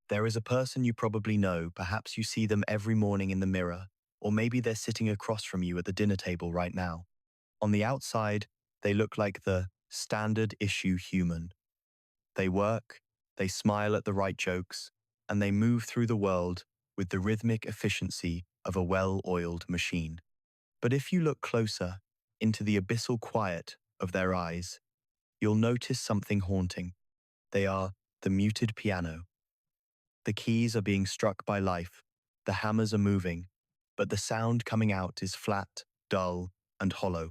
There is a person you probably know, perhaps you see them every morning in the mirror, or maybe they're sitting across from you at the dinner table right now. On the outside, they look like the standard issue human. They work, they smile at the right jokes, and they move through the world with the rhythmic efficiency of a well-oiled machine. But if you look closer into the abyssal quiet of their eyes, you'll notice something haunting. They are the muted piano. The keys are being struck by life, the hammers are moving, but the sound coming out is flat, dull, and hollow.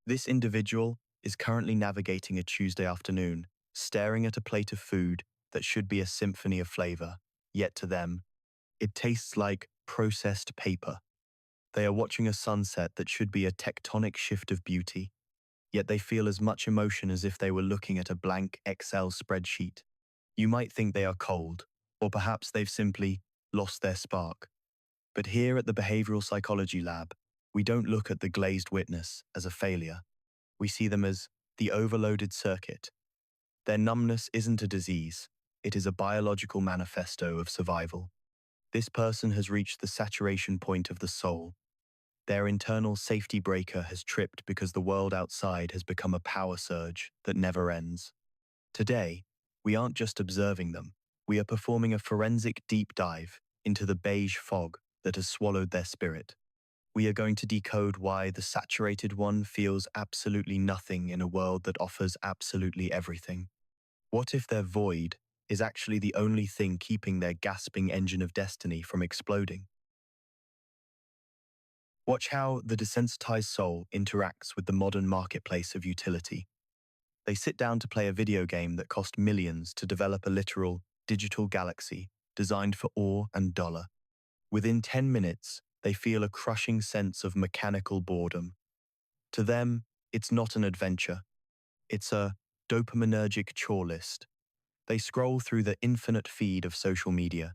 This individual is currently navigating a Tuesday afternoon, staring at a plate of food that should be a symphony of flavor, yet to them, it tastes like processed paper. They are watching a sunset that should be a tectonic shift of beauty, yet they feel as much emotion as if they were looking at a blank Excel spreadsheet. You might think they are cold, or perhaps they've simply lost their spark. But here at the Behavioral Psychology Lab, we don't look at the glazed witness as a failure. We see them as the overloaded circuit. Their numbness isn't a disease, it is a biological manifesto of survival. This person has reached the saturation point of the soul. Their internal safety breaker has tripped because the world outside has become a power surge that never ends. Today, we aren't just observing them, we are performing a forensic deep dive into the beige fog that has swallowed their spirit. We are going to decode why the saturated one feels absolutely nothing in a world that offers absolutely everything. What if their void is actually the only thing keeping their gasping engine of destiny from exploding? Watch how the desensitized soul interacts with the modern marketplace of utility. They sit down to play a video game that cost millions to develop a literal digital galaxy designed for ore and dollar. Within 10 minutes, they feel a crushing sense of mechanical boredom. To them, it's not an adventure. It's a dopaminergic chore list. They scroll through the infinite feed of social media,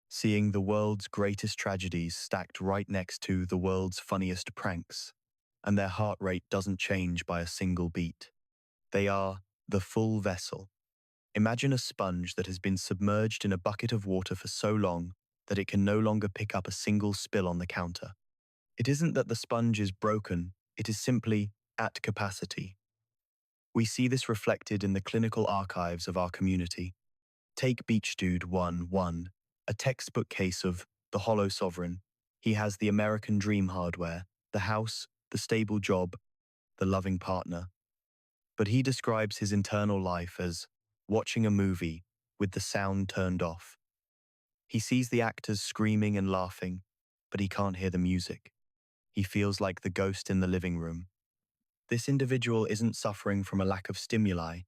seeing the world's greatest tragedies stacked right next to the world's funniest pranks, and their heart rate doesn't change by a single beat. They are the full vessel. Imagine a sponge that has been submerged in a bucket of water for so long that it can no longer pick up a single spill on the counter. It isn't that the sponge is broken, it is simply at capacity. We see this reflected in the clinical archives of our community. Take Beach Dude 1-1, a textbook case of the hollow sovereign. He has the American dream hardware, the house, the stable job, the loving partner. But he describes his internal life as watching a movie with the sound turned off. He sees the actors screaming and laughing, but he can't hear the music. He feels like the ghost in the living room. This individual isn't suffering from a lack of stimuli.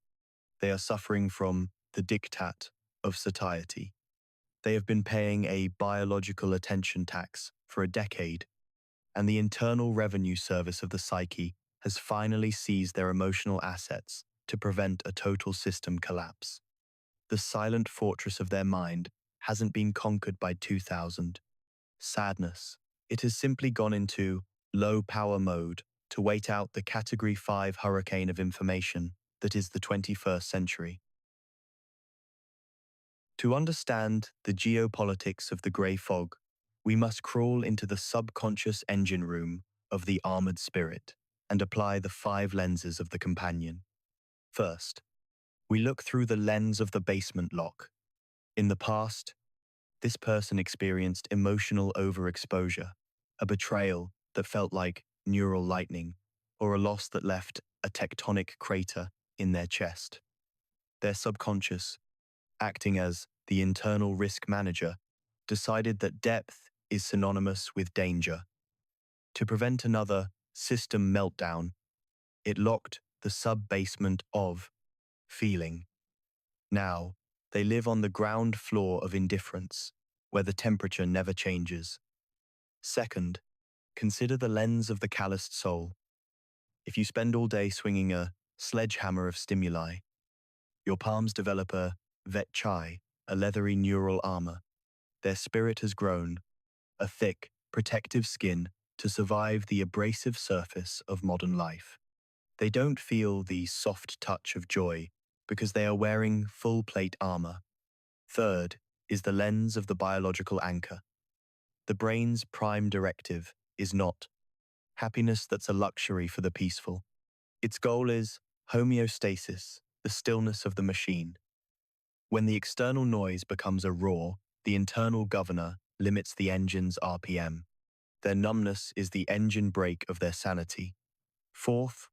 They are suffering from the diktat of satiety. They have been paying a biological attention tax for a decade, and the Internal Revenue Service of the psyche has finally seized their emotional assets to prevent a total system collapse. The silent fortress of their mind hasn't been conquered by 2000. Sadness. It has simply gone into low-power mode to wait out the Category 5 hurricane of information that is the 21st century. To understand the geopolitics of the grey fog, we must crawl into the subconscious engine room of the armored spirit and apply the 5 lenses of the companion. First, we look through the lens of the basement lock. In the past, this person experienced emotional overexposure, a betrayal that felt like neural lightning, or a loss that left a tectonic crater in their chest. Their subconscious, acting as the internal risk manager, decided that depth is synonymous with danger. To prevent another system meltdown, it locked the sub-basement of feeling. Now, they live on the ground floor of indifference, where the temperature never changes. Second, consider the lens of the calloused soul. If you spend all day swinging a sledgehammer of stimuli, your palms develop a vet chai, a leathery neural armor. Their spirit has grown, a thick, protective skin to survive the abrasive surface of modern life. They don't feel the soft touch of joy because they are wearing full-plate armor. Third, is the lens of the biological anchor. The brain's prime directive is not happiness that's a luxury for the peaceful. Its goal is homeostasis, the stillness of the machine. When the external noise becomes a roar, the internal governor limits the engine's RPM. Their numbness is the engine brake of their sanity. Fourth,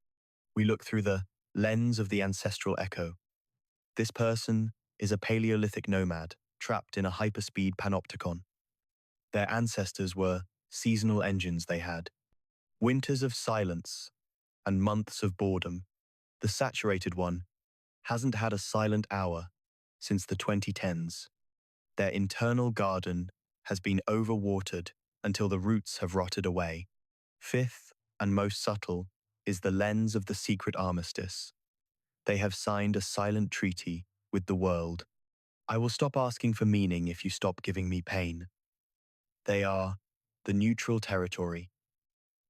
we look through the lens of the ancestral echo. This person is a Paleolithic nomad trapped in a hyperspeed panopticon. Their ancestors were seasonal engines they had. Winters of silence and months of boredom. The saturated one hasn't had a silent hour since the 2010s. Their internal garden has been overwatered until the roots have rotted away. Fifth, and most subtle, is the lens of the secret armistice. They have signed a silent treaty with the world. I will stop asking for meaning if you stop giving me pain. They are the neutral territory,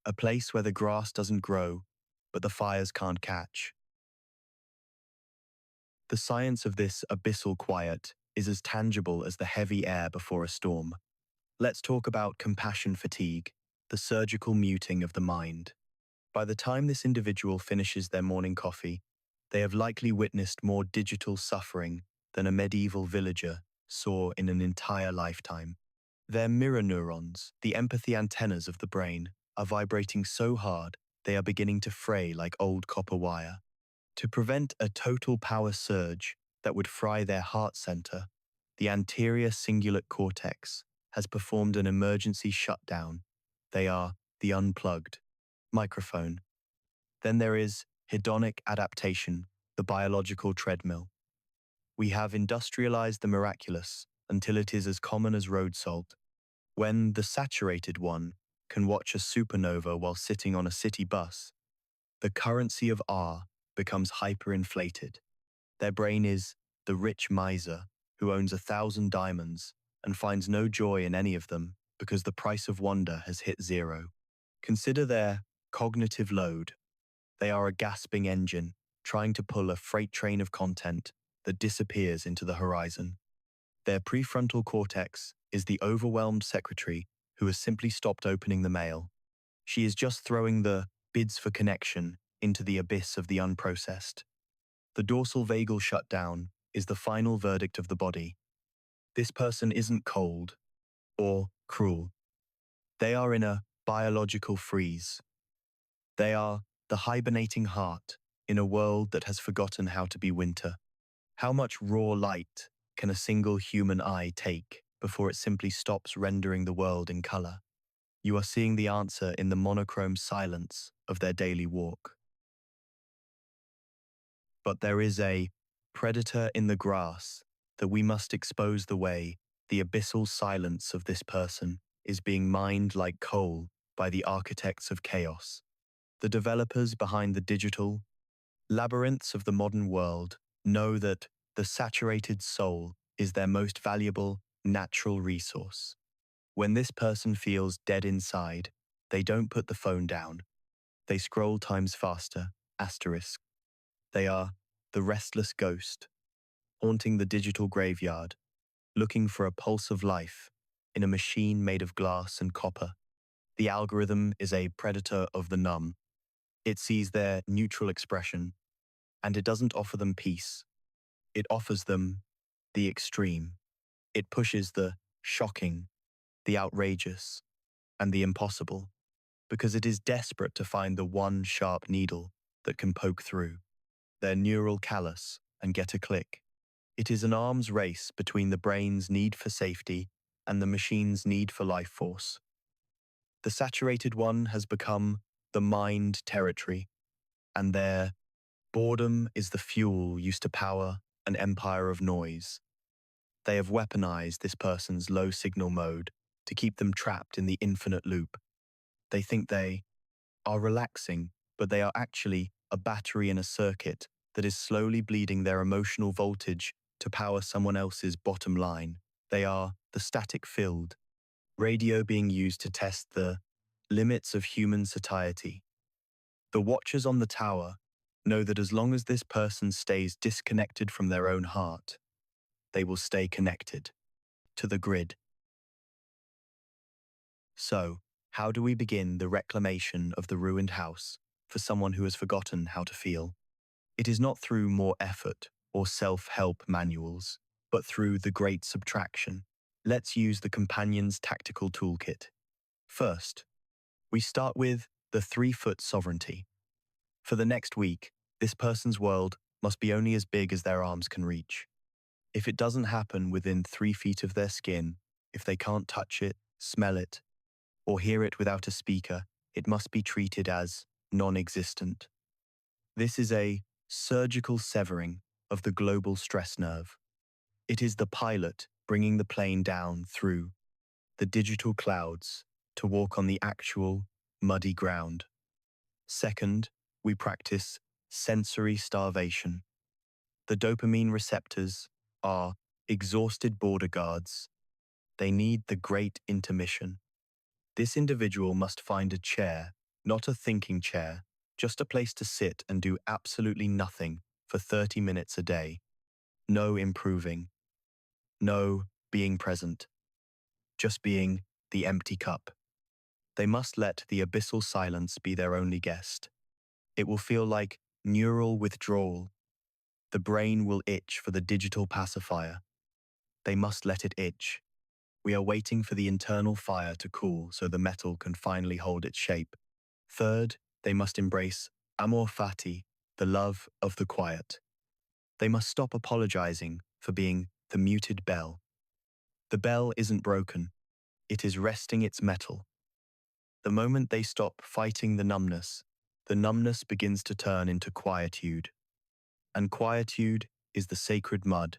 a place where the grass doesn't grow, but the fires can't catch. The science of this abyssal quiet is as tangible as the heavy air before a storm. Let's talk about compassion fatigue, the surgical muting of the mind. By the time this individual finishes their morning coffee, they have likely witnessed more digital suffering than a medieval villager saw in an entire lifetime. Their mirror neurons, the empathy antennas of the brain, are vibrating so hard they are beginning to fray like old copper wire. To prevent a total power surge that would fry their heart center, the anterior cingulate cortex has performed an emergency shutdown. They are the unplugged microphone. Then there is hedonic adaptation, the biological treadmill. We have industrialized the miraculous until it is as common as road salt. When the saturated one can watch a supernova while sitting on a city bus, the currency of R becomes hyperinflated. Their brain is the rich miser who owns 1,000 diamonds and finds no joy in any of them because the price of wonder has hit zero. Consider their cognitive load. They are a gasping engine trying to pull a freight train of content that disappears into the horizon. Their prefrontal cortex is the overwhelmed secretary who has simply stopped opening the mail. She is just throwing the bids for connection into the abyss of the unprocessed. The dorsal vagal shutdown is the final verdict of the body. This person isn't cold or cruel. They are in a biological freeze. They are the hibernating heart in a world that has forgotten how to be winter. How much raw light can a single human eye take before it simply stops rendering the world in color? You are seeing the answer in the monochrome silence of their daily walk. But there is a predator in the grass that we must expose the way the abyssal silence of this person is being mined like coal by the architects of chaos. The developers behind the digital labyrinths of the modern world know that the saturated soul is their most valuable natural resource. When this person feels dead inside, they don't put the phone down. They scroll times faster, asterisk. They are the restless ghost, haunting the digital graveyard, looking for a pulse of life in a machine made of glass and copper. The algorithm is a predator of the numb. It sees their neutral expression, and it doesn't offer them peace. It offers them the extreme. It pushes the shocking, the outrageous, and the impossible, because it is desperate to find the one sharp needle that can poke through their neural callus and get a click. It is an arms race between the brain's need for safety and the machine's need for life force. The saturated one has become the mind territory, and their boredom is the fuel used to power an empire of noise. They have weaponized this person's low signal mode to keep them trapped in the infinite loop. They think they are relaxing, but they are actually a battery in a circuit that is slowly bleeding their emotional voltage to power someone else's bottom line. They are the static-filled radio being used to test the limits of human satiety. The watchers on the tower know that as long as this person stays disconnected from their own heart, they will stay connected. to the grid. So, how do we begin the reclamation of the ruined house for someone who has forgotten how to feel? It is not through more effort or self-help manuals, but through the great subtraction. Let's use the companion's tactical toolkit. First, we start with the 3-foot sovereignty. For the next week, this person's world must be only as big as their arms can reach. If it doesn't happen within 3 feet of their skin, if they can't touch it, smell it, or hear it without a speaker, it must be treated as non-existent. This is a surgical severing of the global stress nerve. It is the pilot bringing the plane down through the digital clouds to walk on the actual, muddy ground. Second, we practice sensory starvation. The dopamine receptors are exhausted border guards. They need the great intermission. This individual must find a chair, not a thinking chair, just a place to sit and do absolutely nothing for 30 minutes a day. No improving. No being present. Just being the empty cup. They must let the abyssal silence be their only guest. It will feel like neural withdrawal. The brain will itch for the digital pacifier. They must let it itch. We are waiting for the internal fire to cool so the metal can finally hold its shape. Third, they must embrace amor fati, the love of the quiet. They must stop apologizing for being the muted bell. The bell isn't broken. It is resting its metal. The moment they stop fighting the numbness begins to turn into quietude. And quietude is the sacred mud,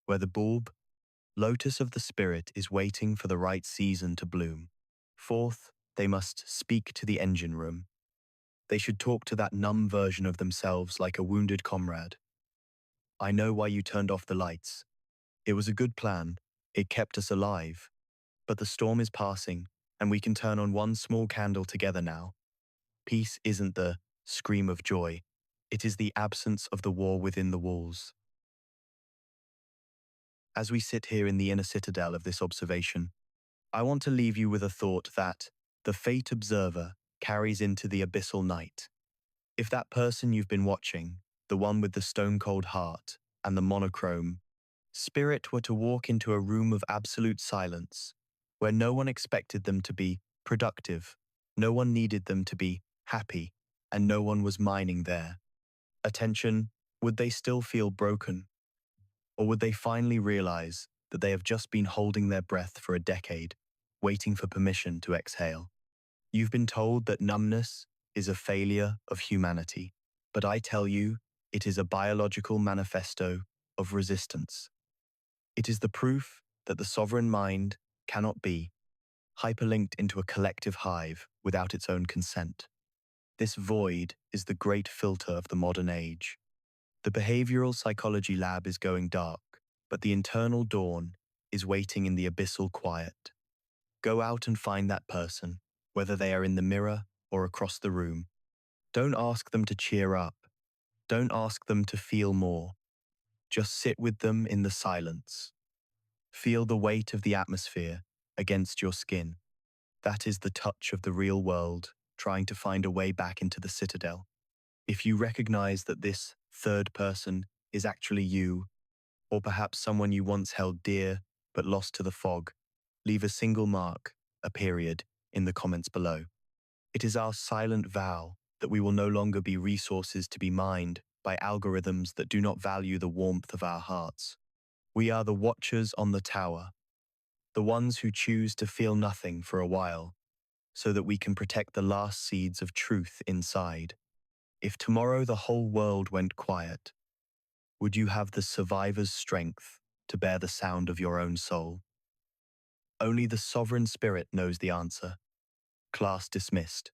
where the bulb, lotus of the spirit, is waiting for the right season to bloom. Fourth, they must speak to the engine room. They should talk to that numb version of themselves like a wounded comrade. I know why you turned off the lights. It was a good plan. It kept us alive. But the storm is passing, and we can turn on one small candle together now. Peace isn't the scream of joy. It is the absence of the war within the walls. As we sit here in the inner citadel of this observation, I want to leave you with a thought that the fate observer carries into the abyssal night. If that person you've been watching, the one with the stone-cold heart and the monochrome spirit, were to walk into a room of absolute silence, where no one expected them to be productive, no one needed them to be happy, and no one was mining their attention, would they still feel broken? Or would they finally realize that they have just been holding their breath for a decade, waiting for permission to exhale? You've been told that numbness is a failure of humanity, but I tell you, it is a biological manifesto of resistance. It is the proof that the sovereign mind cannot be hyperlinked into a collective hive without its own consent. This void is the great filter of the modern age. The behavioral psychology lab is going dark, but the internal dawn is waiting in the abyssal quiet. Go out and find that person, whether they are in the mirror or across the room. Don't ask them to cheer up. Don't ask them to feel more. Just sit with them in the silence. Feel the weight of the atmosphere against your skin. That is the touch of the real world trying to find a way back into the citadel. If you recognize that this third person is actually you, or perhaps someone you once held dear but lost to the fog, leave a single mark, a period, in the comments below. It is our silent vow that we will no longer be resources to be mined by algorithms that do not value the warmth of our hearts. We are the watchers on the tower, the ones who choose to feel nothing for a while, so that we can protect the last seeds of truth inside. If tomorrow the whole world went quiet, would you have the survivor's strength to bear the sound of your own soul? Only the sovereign spirit knows the answer. Class dismissed.